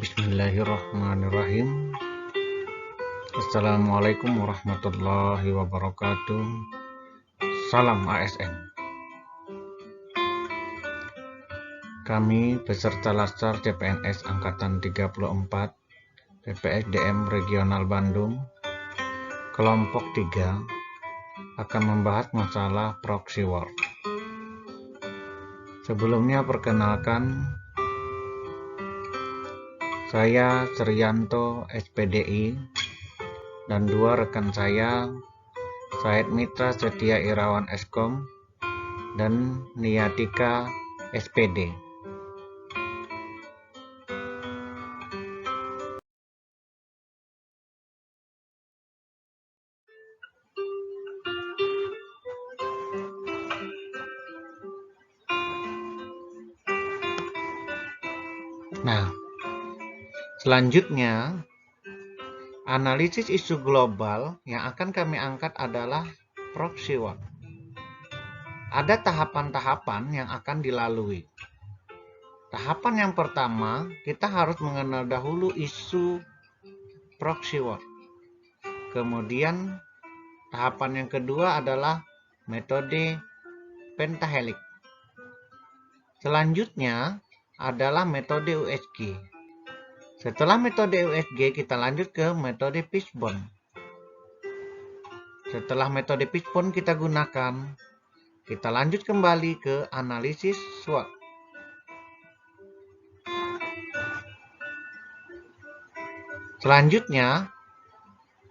Bismillahirrahmanirrahim. Assalamualaikum warahmatullahi wabarakatuh. Salam ASN. Kami peserta Laskar CPNS Angkatan 34 PPSDM Regional Bandung Kelompok 3 akan membahas masalah proxy war. Sebelumnya perkenalkan, saya Suryanto SPDI dan dua rekan saya, Said Mitra Setia Irawan Eskom dan Niatika SPD. Nah, selanjutnya, analisis isu global yang akan kami angkat adalah proxy war. Ada tahapan-tahapan yang akan dilalui. Tahapan yang pertama, kita harus mengenal dahulu isu proxy war. Kemudian, tahapan yang kedua adalah metode pentahelix. Selanjutnya adalah metode USG. Setelah metode USG, kita lanjut ke metode fishbone. Setelah metode fishbone kita gunakan, kita lanjut kembali ke analisis SWOT. Selanjutnya,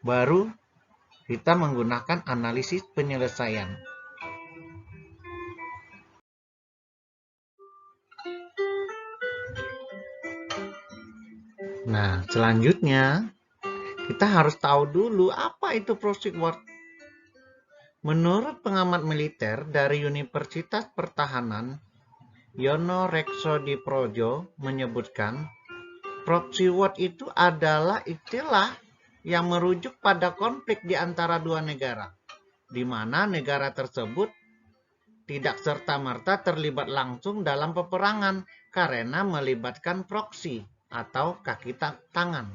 baru kita menggunakan analisis penyelesaian. Nah, selanjutnya kita harus tahu dulu apa itu proxy war. Menurut pengamat militer dari Universitas Pertahanan, Yono Reksodiprojo menyebutkan, proxy war itu adalah istilah yang merujuk pada konflik di antara dua negara, di mana negara tersebut tidak serta-merta terlibat langsung dalam peperangan karena melibatkan proksi atau kaki tangan.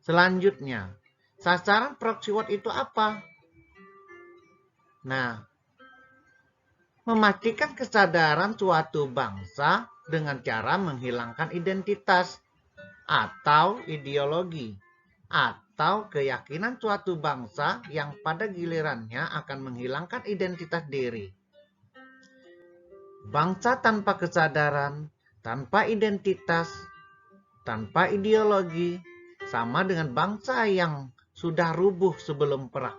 Selanjutnya, sasaran proxy war itu apa? Nah, memastikan kesadaran suatu bangsa dengan cara menghilangkan identitas atau ideologi atau keyakinan suatu bangsa yang pada gilirannya akan menghilangkan identitas diri. Bangsa tanpa kesadaran, tanpa identitas, tanpa ideologi, sama dengan bangsa yang sudah rubuh sebelum perang.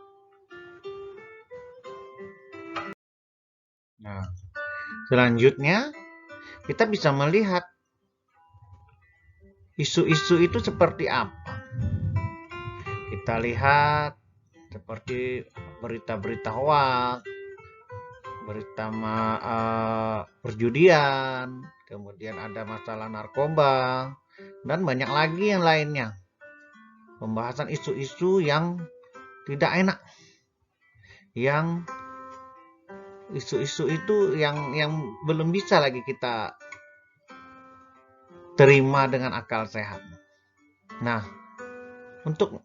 Nah, selanjutnya kita bisa melihat isu-isu itu seperti apa. Kita lihat seperti berita-berita hoaks, berita perjudian, kemudian ada masalah narkoba, dan banyak lagi yang lainnya. Pembahasan isu-isu yang tidak enak. Yang isu-isu itu yang belum bisa lagi kita terima dengan akal sehat. Nah, untuk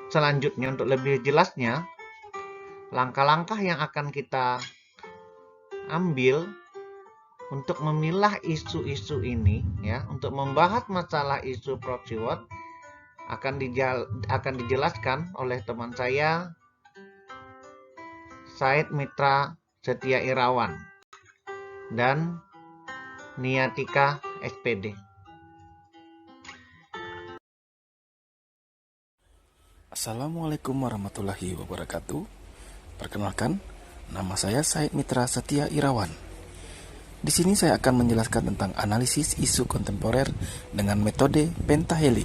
selanjutnya, untuk lebih jelasnya, langkah-langkah yang akan kita ambil untuk memilah isu-isu ini, ya, untuk membahas masalah isu proxy war akan dijelaskan oleh teman saya Said Mitra Setia Irawan dan Niatika SPD. Assalamualaikum warahmatullahi wabarakatuh. Perkenalkan, nama saya Said Mitra Setia Irawan. Di sini saya akan menjelaskan tentang analisis isu kontemporer dengan metode pentahelix.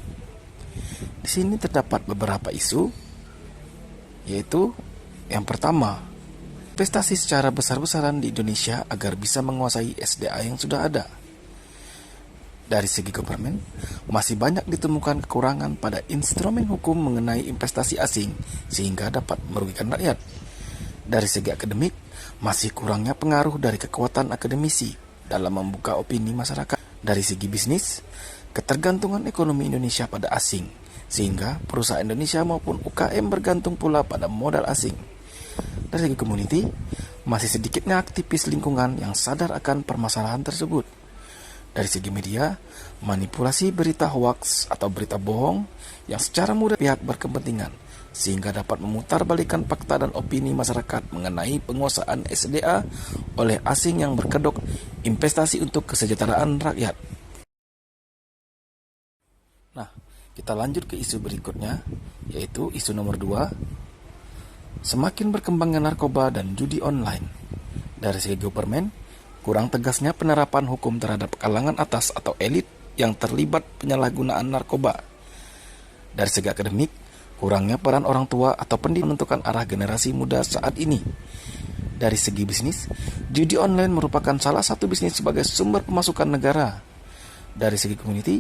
Di sini terdapat beberapa isu, yaitu yang pertama, investasi secara besar-besaran di Indonesia agar bisa menguasai SDA yang sudah ada. Dari segi government, masih banyak ditemukan kekurangan pada instrumen hukum mengenai investasi asing sehingga dapat merugikan rakyat. Dari segi akademik, masih kurangnya pengaruh dari kekuatan akademisi dalam membuka opini masyarakat. Dari segi bisnis, ketergantungan ekonomi Indonesia pada asing, sehingga perusahaan Indonesia maupun UKM bergantung pula pada modal asing. Dari segi community, masih sedikitnya aktivis lingkungan yang sadar akan permasalahan tersebut. Dari segi media, manipulasi berita hoaks atau berita bohong yang secara mudah pihak berkepentingan, sehingga dapat memutarbalikkan fakta dan opini masyarakat mengenai penguasaan SDA oleh asing yang berkedok investasi untuk kesejahteraan rakyat. Nah, kita lanjut ke isu berikutnya, yaitu isu nomor 2, semakin berkembangnya narkoba dan judi online. Dari segi government, kurang tegasnya penerapan hukum terhadap kalangan atas atau elit yang terlibat penyalahgunaan narkoba. Dari segi akademik, kurangnya peran orang tua atau pendidik menentukan arah generasi muda saat ini. Dari segi bisnis, judi online merupakan salah satu bisnis sebagai sumber pemasukan negara. Dari segi community,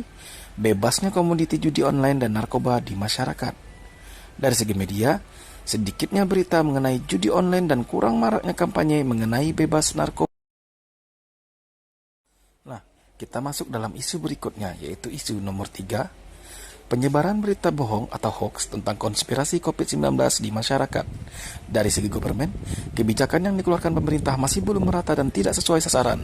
bebasnya komoditi judi online dan narkoba di masyarakat. Dari segi media, sedikitnya berita mengenai judi online dan kurang maraknya kampanye mengenai bebas narkoba. Nah, kita masuk dalam isu berikutnya, yaitu isu nomor 3, penyebaran berita bohong atau hoax tentang konspirasi COVID-19 di masyarakat. Dari segi government, kebijakan yang dikeluarkan pemerintah masih belum merata dan tidak sesuai sasaran.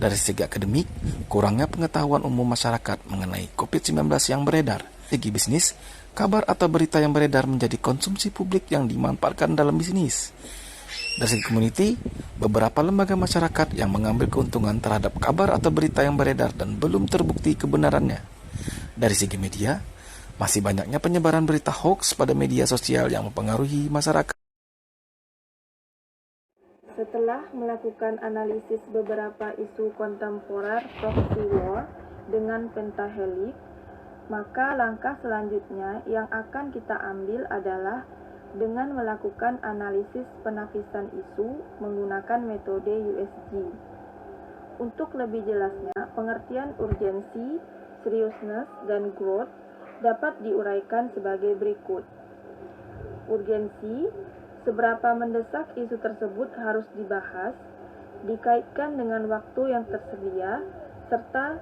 Dari segi akademik, kurangnya pengetahuan umum masyarakat mengenai COVID-19 yang beredar. Segi bisnis, kabar atau berita yang beredar menjadi konsumsi publik yang dimanfaatkan dalam bisnis. Dari segi community, beberapa lembaga masyarakat yang mengambil keuntungan terhadap kabar atau berita yang beredar dan belum terbukti kebenarannya. Dari segi media, masih banyaknya penyebaran berita hoax pada media sosial yang mempengaruhi masyarakat. Setelah melakukan analisis beberapa isu kontemporer proxy war dengan pentahelix, maka langkah selanjutnya yang akan kita ambil adalah dengan melakukan analisis penapisan isu menggunakan metode USG. Untuk lebih jelasnya, pengertian urgensi, seriousness, dan growth dapat diuraikan sebagai berikut. Urgensi, seberapa mendesak isu tersebut harus dibahas, dikaitkan dengan waktu yang tersedia, serta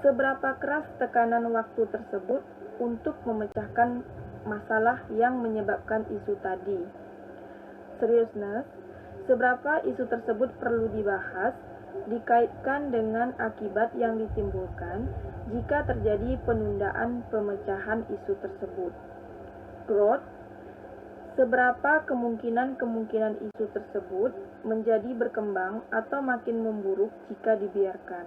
seberapa keras tekanan waktu tersebut untuk memecahkan masalah yang menyebabkan isu tadi. Seriousness, seberapa isu tersebut perlu dibahas, dikaitkan dengan akibat yang ditimbulkan jika terjadi penundaan pemecahan isu tersebut. Growth, seberapa kemungkinan isu tersebut menjadi berkembang atau makin memburuk jika dibiarkan.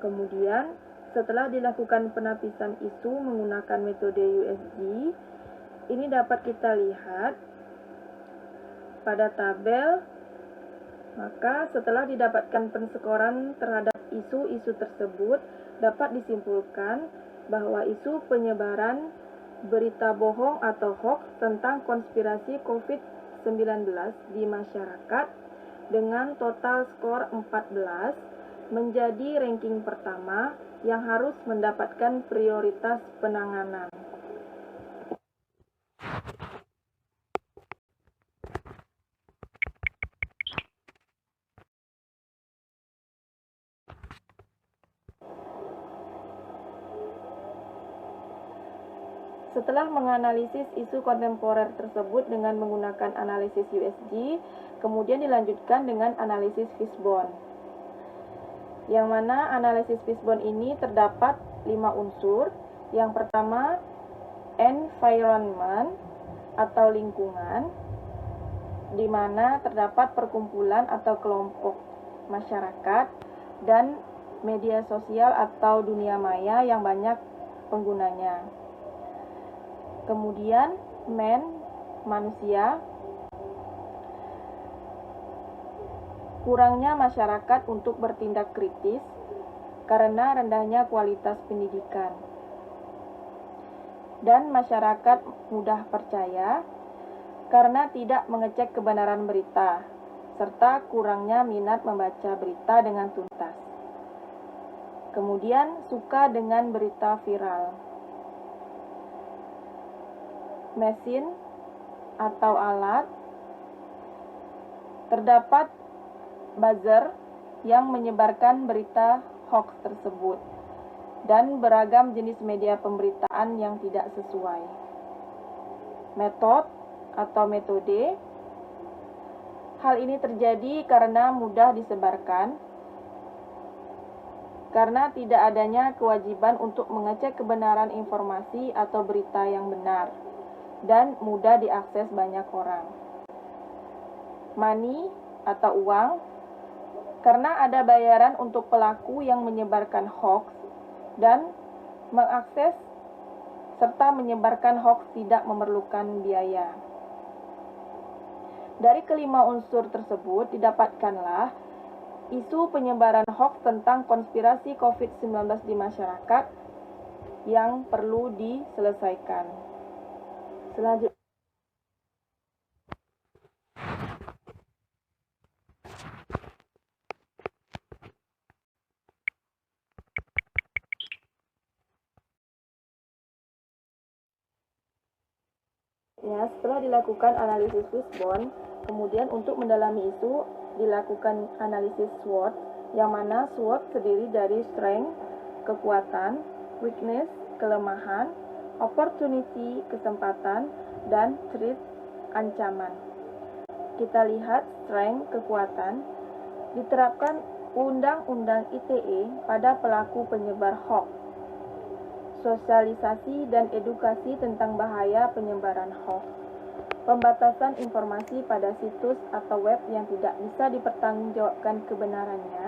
Kemudian, setelah dilakukan penapisan isu menggunakan metode USG, ini dapat kita lihat pada tabel. Maka setelah didapatkan penskoran terhadap isu-isu tersebut, dapat disimpulkan bahwa isu penyebaran berita bohong atau hoax tentang konspirasi COVID-19 di masyarakat dengan total skor 14 menjadi ranking pertama yang harus mendapatkan prioritas penanganan. Setelah menganalisis isu kontemporer tersebut dengan menggunakan analisis USG, kemudian dilanjutkan dengan analisis Fishbone. Yang mana analisis Fishbone ini terdapat 5 unsur. Yang pertama, environment atau lingkungan, di mana terdapat perkumpulan atau kelompok masyarakat dan media sosial atau dunia maya yang banyak penggunanya. Kemudian, manusia, kurangnya masyarakat untuk bertindak kritis karena rendahnya kualitas pendidikan. Dan masyarakat mudah percaya karena tidak mengecek kebenaran berita, serta kurangnya minat membaca berita dengan tuntas. Kemudian, suka dengan berita viral. Mesin atau alat, terdapat buzzer yang menyebarkan berita hoax tersebut. dan beragam jenis media pemberitaan yang tidak sesuai. Metode. Hal ini terjadi karena mudah disebarkan, karena tidak adanya kewajiban untuk mengecek kebenaran informasi atau berita yang benar, dan mudah diakses banyak orang. Money atau uang, karena ada bayaran untuk pelaku yang menyebarkan hoax dan mengakses serta menyebarkan hoax tidak memerlukan biaya. Dari kelima unsur tersebut didapatkanlah isu penyebaran hoax tentang konspirasi COVID-19 di masyarakat yang perlu diselesaikan. Selanjutnya, setelah dilakukan analisis fishbone, kemudian untuk mendalami isu dilakukan analisis SWOT, yang mana SWOT terdiri dari strength, kekuatan, weakness, kelemahan, opportunity, kesempatan, dan threat, ancaman. Kita lihat strength, kekuatan, diterapkan Undang-Undang ITE pada pelaku penyebar hoax. Sosialisasi dan edukasi tentang bahaya penyebaran hoax. Pembatasan informasi pada situs atau web yang tidak bisa dipertanggungjawabkan kebenarannya.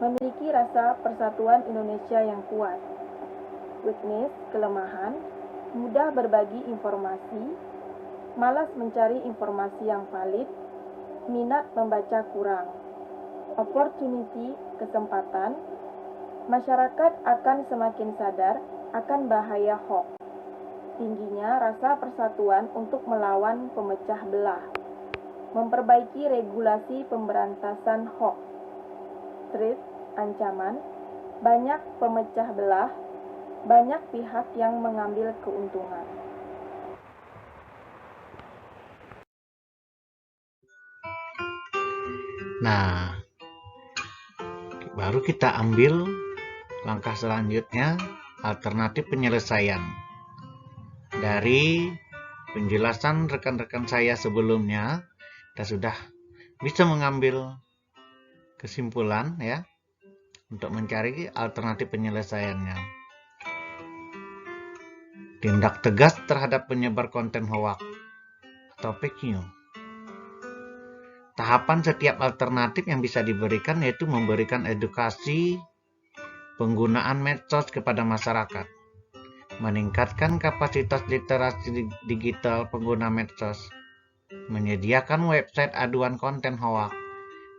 Memiliki rasa persatuan Indonesia yang kuat. Weakness, kelemahan, mudah berbagi informasi, malas mencari informasi yang valid, minat membaca kurang. Opportunity, kesempatan, masyarakat akan semakin sadar akan bahaya hoax. Tingginya rasa persatuan untuk melawan pemecah belah. Memperbaiki regulasi pemberantasan hoax. Threat, ancaman, banyak pemecah belah, banyak pihak yang mengambil keuntungan. Nah, baru kita ambil langkah selanjutnya, alternatif penyelesaian. Dari penjelasan rekan-rekan saya sebelumnya, kita sudah bisa mengambil kesimpulan ya untuk mencari alternatif penyelesaiannya. Tindak tegas terhadap penyebar konten hoax atau fake news. Tahapan setiap alternatif yang bisa diberikan yaitu memberikan edukasi penggunaan medsos kepada masyarakat, meningkatkan kapasitas literasi digital pengguna medsos, menyediakan website aduan konten hoax,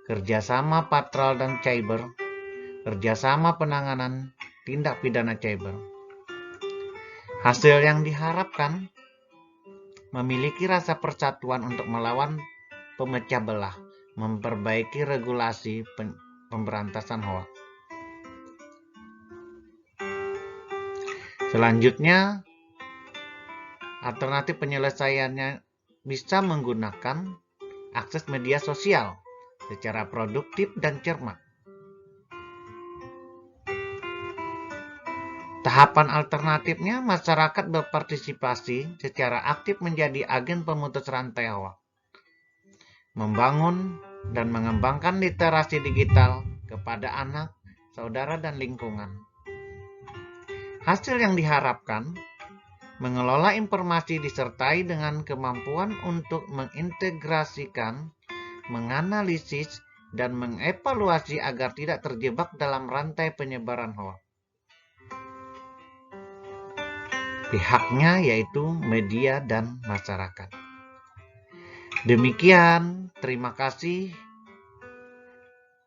kerjasama patrol dan cyber, kerjasama penanganan tindak pidana cyber. Hasil yang diharapkan memiliki rasa persatuan untuk melawan pemecah belah, memperbaiki regulasi pemberantasan hoax. Selanjutnya, alternatif penyelesaiannya bisa menggunakan akses media sosial secara produktif dan cermat. Tahapan alternatifnya, masyarakat berpartisipasi secara aktif menjadi agen pemutus rantai hoax, membangun dan mengembangkan literasi digital kepada anak, saudara, dan lingkungan. Hasil yang diharapkan, mengelola informasi disertai dengan kemampuan untuk mengintegrasikan, menganalisis, dan mengevaluasi agar tidak terjebak dalam rantai penyebaran hoax. Pihaknya yaitu media dan masyarakat. Demikian, terima kasih.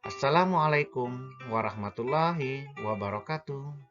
Assalamualaikum warahmatullahi wabarakatuh.